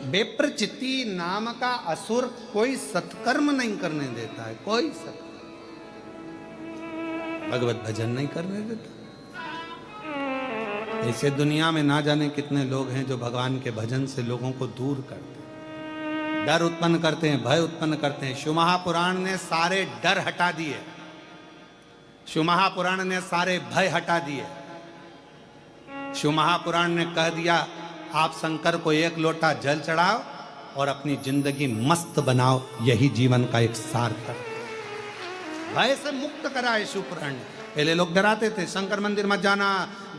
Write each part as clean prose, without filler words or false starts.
बेप्रचिति नाम का असुर कोई सत्कर्म नहीं करने देता है, कोई सत्कर्म, भगवत भजन नहीं करने देता। ऐसे दुनिया में ना जाने कितने लोग हैं जो भगवान के भजन से लोगों को दूर करते हैं, डर उत्पन्न करते हैं, भय उत्पन्न करते हैं। शिव महापुराण ने सारे डर हटा दिए, शिव महापुराण ने सारे भय हटा दिए। शिव महापुराण ने कह दिया आप शंकर को एक लोटा जल चढ़ाओ और अपनी जिंदगी मस्त बनाओ, यही जीवन का एक सार्थक। भय से मुक्त करा है शिव पुराण ने। पहले लोग डराते थे, शंकर मंदिर मत जाना,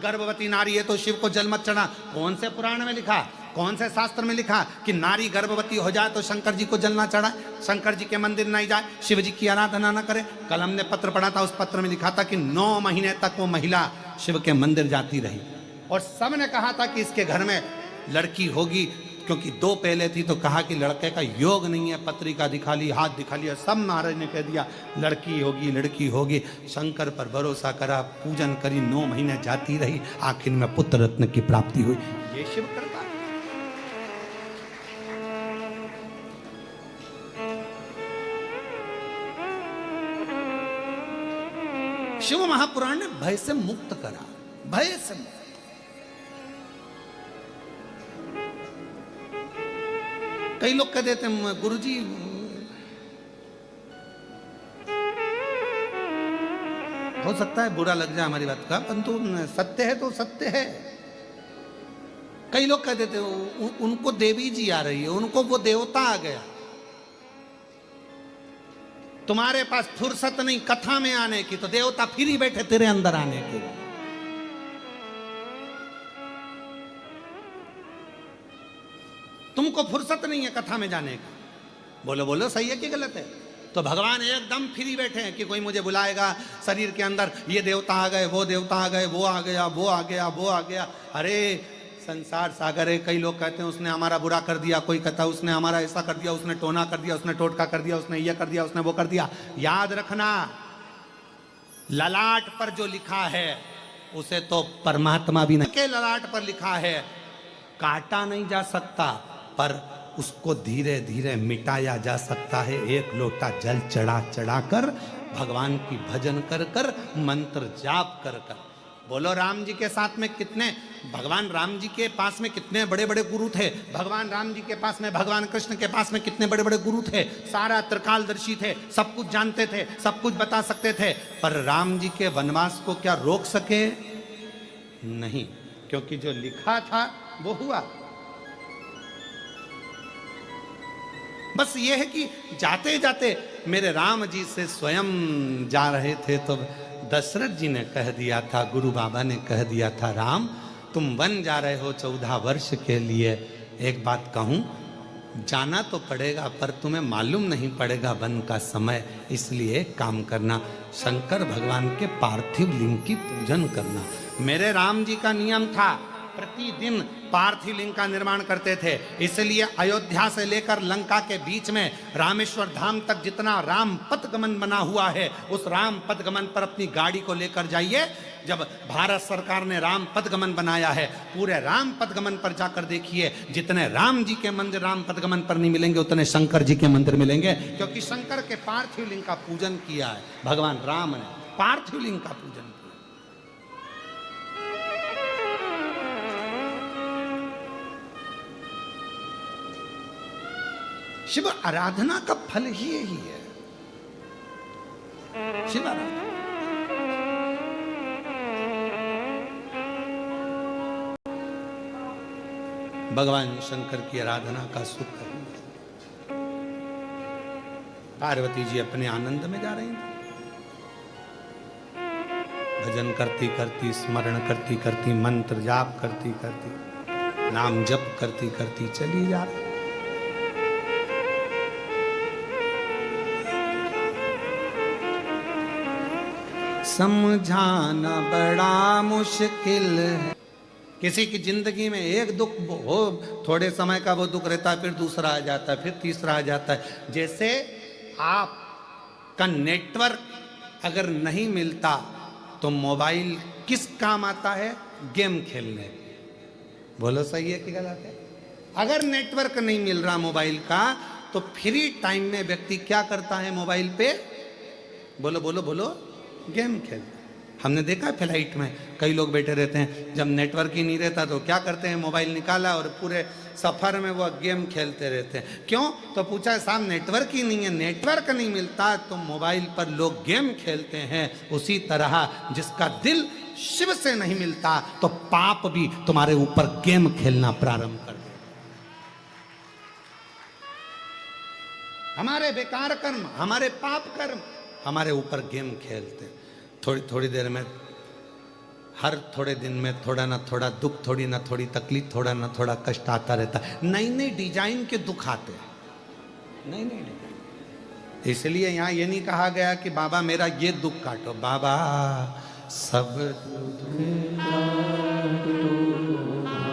गर्भवती नारी है तो शिव को जल मत चढ़ा। कौन से पुराण में लिखा, कौन से शास्त्र में लिखा कि नारी गर्भवती हो जाए तो शंकर जी को जल ना चढ़ाए, शंकर जी के मंदिर नहीं जाए, शिव जी की आराधना ना करे? कल हमने पत्र पढ़ा था, उस पत्र में लिखा था कि 9 महीने तक वो महिला शिव के मंदिर जाती रही और सबने कहा था कि इसके घर में लड़की होगी, क्योंकि 2 पहले थी तो कहा कि लड़के का योग नहीं है, पत्रिका दिखा ली, हाथ दिखा लिया, सब महाराज ने कह दिया लड़की होगी, लड़की होगी। शंकर पर भरोसा करा, पूजन करी, 9 महीने जाती रही, आखिर में पुत्र रत्न की प्राप्ति हुई। ये शिव कृपा। शिव महापुराण ने भय से मुक्त करा, भय से मुक्त। कई लोग कह देते हैं गुरुजी हो सकता है बुरा लग जाए हमारी बात का, परंतु सत्य है तो सत्य है। कई लोग कह देते उनको देवी जी आ रही है, उनको वो देवता आ गया, तुम्हारे पास फुर्सत नहीं कथा में आने की, तो देवता फिर ही बैठे तेरे अंदर आने के। तुमको फुर्सत नहीं है कथा में जाने का। बोलो बोलो सही है कि गलत है? तो भगवान एकदम फ्री बैठे हैं कि कोई मुझे बुलाएगा, शरीर के अंदर ये देवता आ गए, वो देवता आ गए, वो आ गया, वो आ गया, वो आ गया। अरे संसार सागर है। कई लोग कहते हैं उसने हमारा बुरा कर दिया, कोई कहता है उसने हमारा ऐसा कर दिया, उसने टोना कर दिया, उसने टोटका कर दिया, उसने ये कर दिया, उसने वो कर दिया। याद रखना, ललाट पर जो लिखा है उसे तो परमात्मा भी नहीं के ललाट पर लिखा है, काटा नहीं जा सकता, पर उसको धीरे धीरे मिटाया जा सकता है। एक लोटा जल चढ़ा चढ़ा कर, भगवान की भजन कर कर, मंत्र जाप कर कर। बोलो राम जी के साथ में कितने, भगवान राम जी के पास में कितने बड़े बड़े गुरु थे, भगवान राम जी के पास में, भगवान कृष्ण के पास में कितने बड़े बड़े गुरु थे, सारा त्रिकालदर्शी थे, सब कुछ जानते थे, सब कुछ बता सकते थे। पर राम जी के वनवास को क्या रोक सके? नहीं, क्योंकि जो लिखा था वो हुआ। बस ये है कि जाते जाते मेरे राम जी से स्वयं जा रहे थे तो दशरथ जी ने कह दिया था, गुरु बाबा ने कह दिया था, राम तुम वन जा रहे हो 14 वर्ष के लिए, एक बात कहूं, जाना तो पड़ेगा पर तुम्हें मालूम नहीं पड़ेगा वन का समय, इसलिए काम करना, शंकर भगवान के पार्थिव लिंग की पूजन करना। मेरे राम जी का नियम था प्रतिदिन पार्थिव लिंग का निर्माण करते थे, इसलिए अयोध्या से लेकर लंका के बीच में रामेश्वर धाम तक जितना राम पथगमन बना हुआ है, उस राम पथगमन पर अपनी गाड़ी को लेकर जाइए। जब भारत सरकार ने राम पथगमन बनाया है, पूरे राम पथगमन पर जाकर देखिए, जितने राम जी के मंदिर राम पथगमन पर नहीं मिलेंगे, उतने शंकर जी के मंदिर मिलेंगे, क्योंकि शंकर के पार्थिव लिंग का पूजन किया है भगवान राम ने, पार्थिव लिंग का पूजन किया। शिव आराधना का फल ही यही है, शिव आराधना। भगवान शंकर की आराधना का सुख है। पार्वती जी अपने आनंद में जा रही थी, भजन करती करती, स्मरण करती करती, मंत्र जाप करती करती, नाम जप करती करती चली जा रही। समझाना बड़ा मुश्किल है। किसी की जिंदगी में एक दुख हो, थोड़े समय का वो दुख रहता है, फिर दूसरा आ जाता है, फिर तीसरा आ जाता है। जैसे आप का नेटवर्क अगर नहीं मिलता तो मोबाइल किस काम आता है? गेम खेलने। बोलो सही है कि गलत है? अगर नेटवर्क नहीं मिल रहा मोबाइल का तो फ्री टाइम में व्यक्ति क्या करता है मोबाइल पे? बोलो बोलो बोलो, गेम खेलता। हमने देखा फ्लाइट में कई लोग बैठे रहते हैं, जब नेटवर्क ही नहीं रहता तो क्या करते हैं, मोबाइल निकाला और पूरे सफर में वो गेम खेलते रहते हैं। क्यों? तो पूछा साहब नेटवर्क ही नहीं है। नेटवर्क नहीं मिलता तो मोबाइल पर लोग गेम खेलते हैं। उसी तरह जिसका दिल शिव से नहीं मिलता तो पाप भी तुम्हारे ऊपर गेम खेलना प्रारंभ कर दे। हमारे बेकार कर्म, हमारे पाप कर्म हमारे ऊपर गेम खेलते हैं। थोड़ी थोड़ी देर में, हर थोड़े दिन में थोड़ा ना थोड़ा दुख, थोड़ी ना थोड़ी तकलीफ, थोड़ा ना थोड़ा कष्ट आता रहता है। नई नई डिजाइन के दुख आते हैं, नई नई डिजाइन। इसलिए यहाँ ये नहीं कहा गया कि बाबा मेरा ये दुख काटो, बाबा सब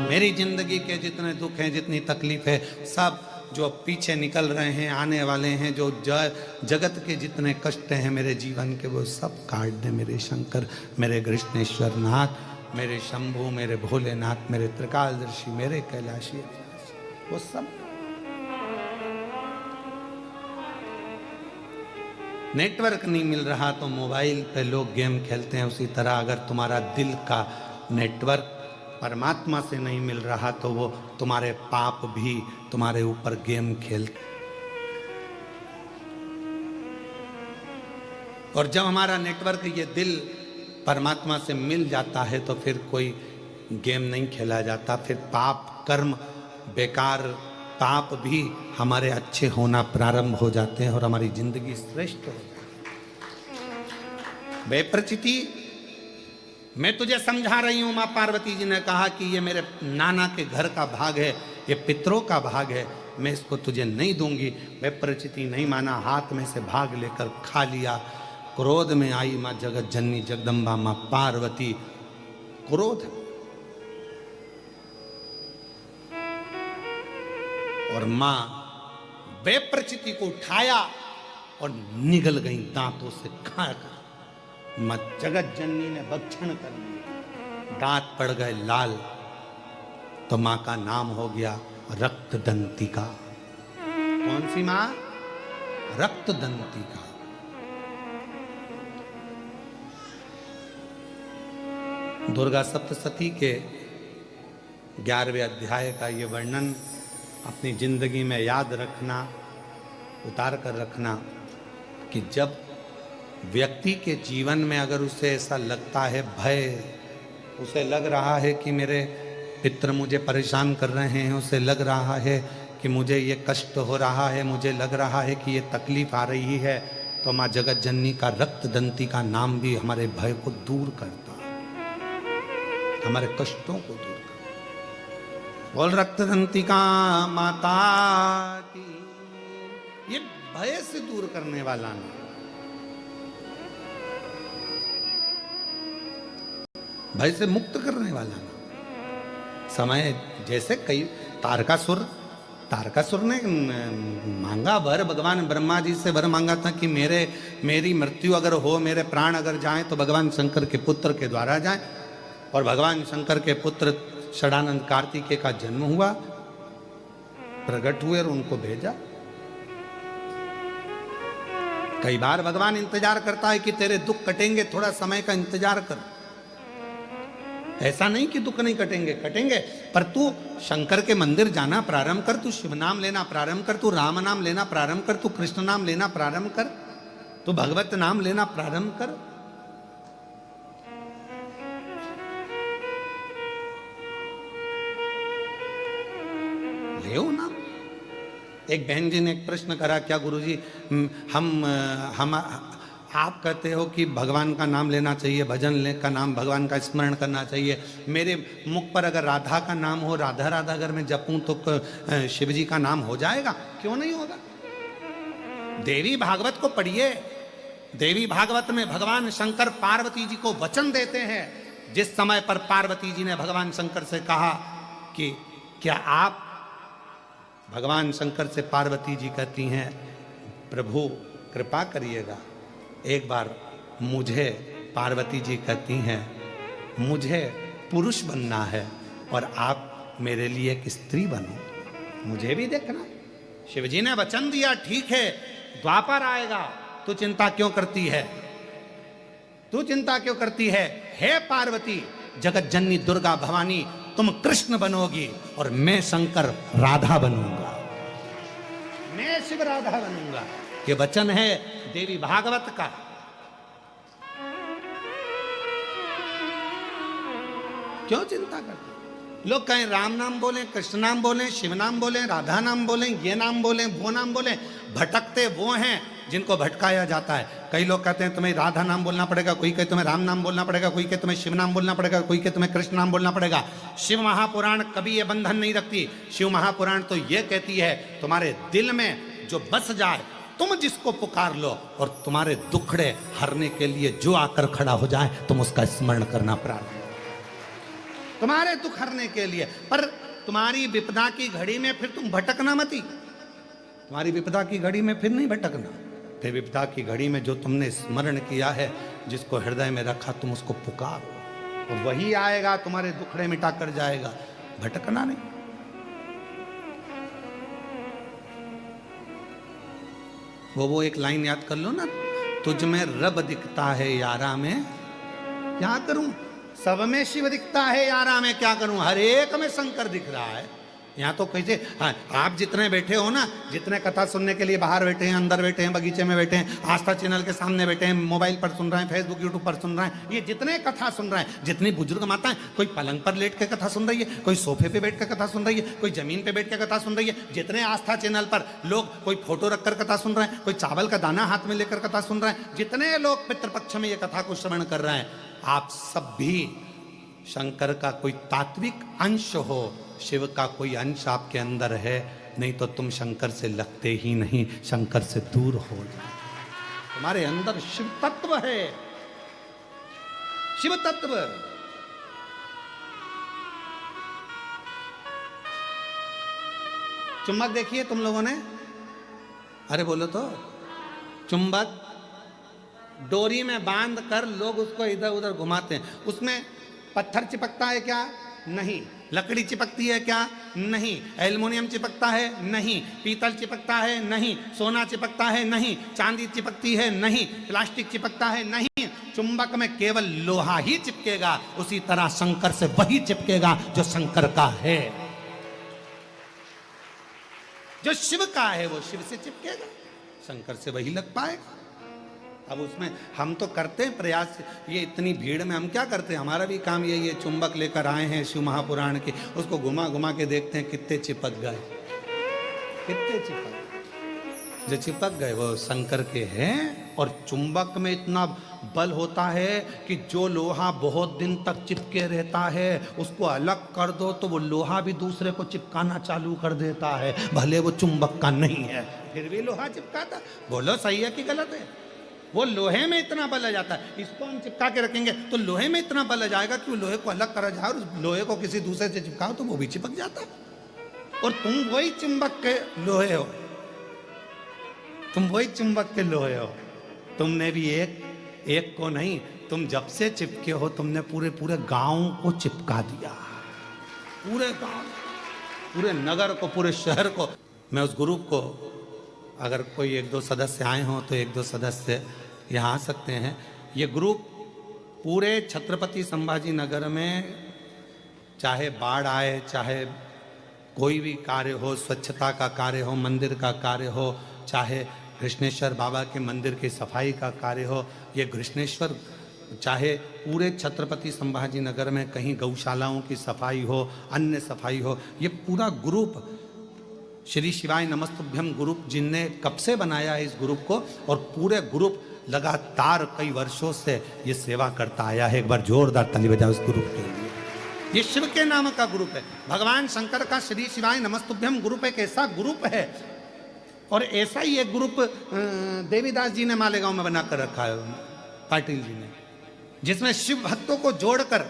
मेरी जिंदगी के जितने दुख हैं, जितनी तकलीफ है, सब जो पीछे निकल रहे हैं, आने वाले हैं, जो जगत के जितने कष्ट हैं मेरे जीवन के, वो सब काट दे मेरे शंकर, मेरे कृष्णेश्वर नाथ, मेरे शंभू, मेरे भोलेनाथ, मेरे त्रिकालदर्शी, मेरे कैलाशी, वो सब। नेटवर्क नहीं मिल रहा तो मोबाइल पे लोग गेम खेलते हैं। उसी तरह अगर तुम्हारा दिल का नेटवर्क परमात्मा से नहीं मिल रहा तो वो तुम्हारे पाप भी तुम्हारे ऊपर गेम खेलते। और जब हमारा नेटवर्क, ये दिल परमात्मा से मिल जाता है तो फिर कोई गेम नहीं खेला जाता। फिर पाप कर्म, बेकार पाप भी हमारे अच्छे होना प्रारंभ हो जाते हैं और हमारी जिंदगी श्रेष्ठ हो जाती है। बेप्रचिति, मैं तुझे समझा रही हूं, मां पार्वती जी ने कहा कि ये मेरे नाना के घर का भाग है, ये पितरों का भाग है, मैं इसको तुझे नहीं दूंगी। बेप्रचिति नहीं माना, हाथ में से भाग लेकर खा लिया। क्रोध में आई मां जगत जननी जगदम्बा मां पार्वती, क्रोध। और मां बेप्रचिति को उठाया और निगल गई दांतों से खाकर। मां जगत जननी ने भक्षण कर लिया, दांत पड़ गए लाल। तो मां का नाम हो गया रक्तदंतिका। कौन सी मां? रक्तदंतिका। दुर्गा सप्तशती के 11वें अध्याय का ये वर्णन अपनी जिंदगी में याद रखना, उतार कर रखना कि जब व्यक्ति के जीवन में अगर उसे ऐसा लगता है, भय, उसे लग रहा है कि मेरे पितर मुझे परेशान कर रहे हैं, उसे लग रहा है कि मुझे ये कष्ट हो रहा है, मुझे लग रहा है कि ये तकलीफ आ रही है, तो माँ जगत जननी का रक्तदंती का नाम भी हमारे भय को दूर करता है, हमारे कष्टों को दूर करता। बोल रक्तदंती का माता की। ये भय से दूर करने वाला नाम, भय से मुक्त करने वाला ना। समय जैसे कई तारकासुर ने मांगा वर, भगवान ब्रह्मा जी से वर मांगा था कि मेरी मृत्यु अगर हो, मेरे प्राण अगर जाएं तो भगवान शंकर के पुत्र के द्वारा जाएं। और भगवान शंकर के पुत्र षडानंद कार्तिकेय का जन्म हुआ, प्रकट हुए और उनको भेजा। कई बार भगवान इंतजार करता है कि तेरे दुख कटेंगे, थोड़ा समय का इंतजार कर। ऐसा नहीं कि दुख नहीं कटेंगे, कटेंगे, पर तू शंकर के मंदिर जाना प्रारंभ कर, तू शिव नाम लेना प्रारंभ कर, तू राम नाम लेना प्रारंभ कर, तू कृष्ण नाम लेना प्रारंभ कर, तू भगवत नाम लेना प्रारंभ कर। ले ना। एक बहन जी ने एक प्रश्न करा, क्या गुरुजी हम आप कहते हो कि भगवान का नाम लेना चाहिए, भजन ले का नाम, भगवान का स्मरण करना चाहिए, मेरे मुख पर अगर राधा का नाम हो, राधा राधा अगर मैं जपूं तो शिव जी का नाम हो जाएगा? क्यों नहीं होगा? देवी भागवत को पढ़िए। देवी भागवत में भगवान शंकर पार्वती जी को वचन देते हैं। जिस समय पर पार्वती जी ने भगवान शंकर से कहा कि क्या आप, भगवान शंकर से पार्वती जी कहती हैं, प्रभु कृपा करिएगा, एक बार मुझे, पार्वती जी कहती हैं, मुझे पुरुष बनना है और आप मेरे लिए एक स्त्री बनो। मुझे भी देखना। शिव जी ने वचन दिया, ठीक है द्वापर आएगा, तू चिंता क्यों करती है, तू चिंता क्यों करती है? हे पार्वती, जगत जननी दुर्गा भवानी, तुम कृष्ण बनोगी और मैं शंकर राधा बनूंगा, मैं शिव राधा बनूंगा। ये वचन है देवी भागवत का। क्यों चिंता करते? लोग कहें राम नाम बोलें, कृष्ण नाम बोलें, शिव नाम बोलें, राधा नाम बोलें, ये नाम बोलें, वो नाम बोलें, भटकते वो हैं जिनको भटकाया जाता है। कई लोग कहते हैं तुम्हें राधा नाम बोलना पड़ेगा, कोई कहे तुम्हें राम नाम बोलना पड़ेगा, कोई कहे तुम्हें शिव नाम बोलना पड़ेगा, कोई कहे तुम्हें कृष्ण नाम बोलना पड़ेगा। शिव महापुराण कभी ये बंधन नहीं रखती। शिव महापुराण तो ये कहती है तुम्हारे दिल में जो बस जाए, तुम जिसको पुकार लो, और तुम्हारे दुखड़े हरने के लिए जो आकर खड़ा हो जाए, तुम उसका स्मरण करना प्रारंभ, तुम्हारे दुख हरने के लिए। पर तुम्हारी विपदा की घड़ी में फिर तुम भटकना मती, तुम्हारी विपदा की घड़ी में फिर नहीं भटकना। ते विपदा की घड़ी में जो तुमने स्मरण किया है, जिसको हृदय में रखा, तुम उसको पुकारो, और वही आएगा, तुम्हारे दुखड़े मिटा कर जाएगा, भटकना नहीं। वो एक लाइन याद कर लो ना, तुझ में रब दिखता है यारा में क्या करूं, सब में शिव दिखता है यारा में क्या करूं, हर एक में शंकर दिख रहा है। यहाँ तो कैसे, हाँ, आप जितने बैठे हो ना, जितने कथा सुनने के लिए बाहर बैठे हैं, अंदर बैठे हैं, बगीचे में बैठे हैं, आस्था चैनल के सामने बैठे हैं, मोबाइल पर सुन रहे हैं, फेसबुक यूट्यूब पर सुन रहे हैं, ये जितने कथा सुन रहे हैं, जितनी बुजुर्ग माताएं, कोई पलंग पर लेट के कथा सुन रही है, कोई सोफे पे बैठ के कथा सुन रही है, कोई जमीन पे बैठ के कथा सुन रही है, जितने आस्था चैनल पर लोग कोई फोटो रखकर कथा सुन रहे हैं, कोई चावल का दाना हाथ में लेकर कथा सुन रहे हैं, जितने लोग पितृपक्ष में ये कथा को श्रवण कर रहे हैं, आप सब भी शंकर का कोई तात्विक अंश हो, शिव का कोई अंश आपके अंदर है, नहीं तो तुम शंकर से लगते ही नहीं, शंकर से दूर हो जाए। तुम्हारे अंदर शिव तत्व है, शिव तत्व। चुंबक देखिए तुम लोगों ने, अरे बोलो तो, चुंबक डोरी में बांध कर लोग उसको इधर उधर घुमाते हैं, उसमें पत्थर चिपकता है क्या? नहीं। लकड़ी चिपकती है क्या? नहीं। एल्युमिनियम चिपकता है? नहीं। पीतल चिपकता है? नहीं। सोना चिपकता है? नहीं। चांदी चिपकती है? नहीं। प्लास्टिक चिपकता है? नहीं। चुंबक में केवल लोहा ही चिपकेगा। उसी तरह शंकर से वही चिपकेगा जो शंकर का है, जो शिव का है वो शिव से चिपकेगा, शंकर से वही लग पाएगा। अब उसमें हम तो करते हैं प्रयास, ये इतनी भीड़ में हम क्या करते हैं, हमारा भी काम यही है, चुंबक लेकर आए हैं शिव महापुराण के, उसको घुमा घुमा के देखते हैं कितने चिपक गए, कितने चिपक, जो चिपक गए वो शंकर के हैं। और चुंबक में इतना बल होता है कि जो लोहा बहुत दिन तक चिपके रहता है, उसको अलग कर दो तो वो लोहा भी दूसरे को चिपकाना चालू कर देता है, भले वो चुंबक का नहीं है, फिर भी लोहा चिपकाता। बोलो सही है कि गलत है? वो लोहे में इतना बल आ जाता है, इसको हम चिपका के रखेंगे तो लोहे में इतना बल आ जाएगा कि वो लोहे को अलग करा जाए और उस लोहे को किसी दूसरे से चिपकाओ तो वो भी चिपक जाता है। और तुम वही चुंबक के लोहे हो, तुम वही चुंबक के लोहे हो। तुमने भी एक को नहीं, तुम जब से चिपके हो तुमने पूरे पूरे गांव को चिपका दिया, पूरे गांव, पूरे नगर को, पूरे शहर को। मैं उस ग्रुप को, अगर कोई एक दो सदस्य आए हों तो एक दो सदस्य यहाँ आ सकते हैं। ये ग्रुप पूरे छत्रपति संभाजी नगर में, चाहे बाढ़ आए, चाहे कोई भी कार्य हो, स्वच्छता का कार्य हो, मंदिर का कार्य हो, चाहे कृष्णेश्वर बाबा के मंदिर की सफाई का कार्य हो, ये कृष्णेश्वर, चाहे पूरे छत्रपति संभाजी नगर में कहीं गौशालाओं की सफाई हो, अन्य सफाई हो, ये पूरा ग्रुप श्री शिवाय नमस्तुभ्यम ग्रुप जिनने कब से बनाया है इस ग्रुप को, और पूरे ग्रुप लगातार कई वर्षों से ये सेवा करता आया है। एक बार जोरदार ताली बजाओ इस ग्रुप के लिए। ये शिव के नाम का ग्रुप है, भगवान शंकर का श्री शिवाय नमस्तुभ्यम ग्रुप एक ऐसा ग्रुप है, और ऐसा ही एक ग्रुप देवीदास जी ने मालेगांव में बनाकर रखा है, पाटिल जी ने, जिसमें शिव भक्तों को जोड़कर,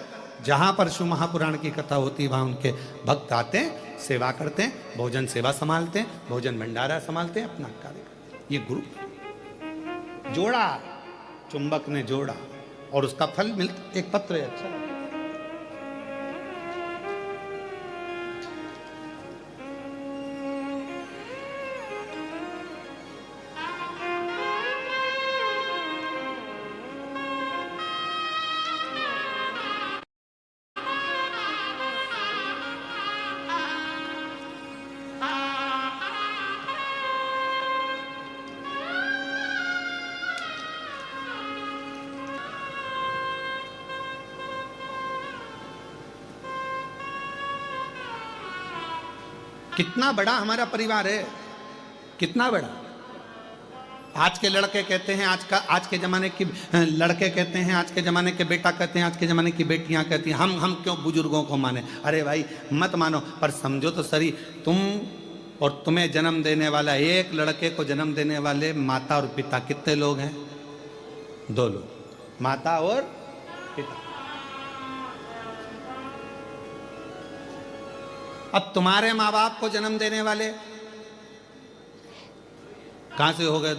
जहां पर शिव महापुराण की कथा होती है वहां उनके भक्त आते हैं, सेवा करते हैं, भोजन सेवा संभालते हैं, भोजन भंडारा संभालते हैं, अपना कार्य करते हैं। ये ग्रुप जोड़ा, चुंबक ने जोड़ा, और उसका फल मिलता, एक पत्र है। अच्छा, कितना बड़ा हमारा परिवार है, कितना बड़ा। आज के लड़के कहते हैं, आज के जमाने की लड़के कहते हैं, आज के जमाने के बेटा कहते हैं, आज के जमाने की बेटियां कहती हैं हम क्यों बुजुर्गों को माने। अरे भाई मत मानो, पर समझो तो सही, तुम और तुम्हें जन्म देने वाला, एक लड़के को जन्म देने वाले माता और पिता कितने लोग हैं? 2 लोग, माता और पिता। अब तुम्हारे माँ बाप को जन्म देने वाले कहां से हो गए?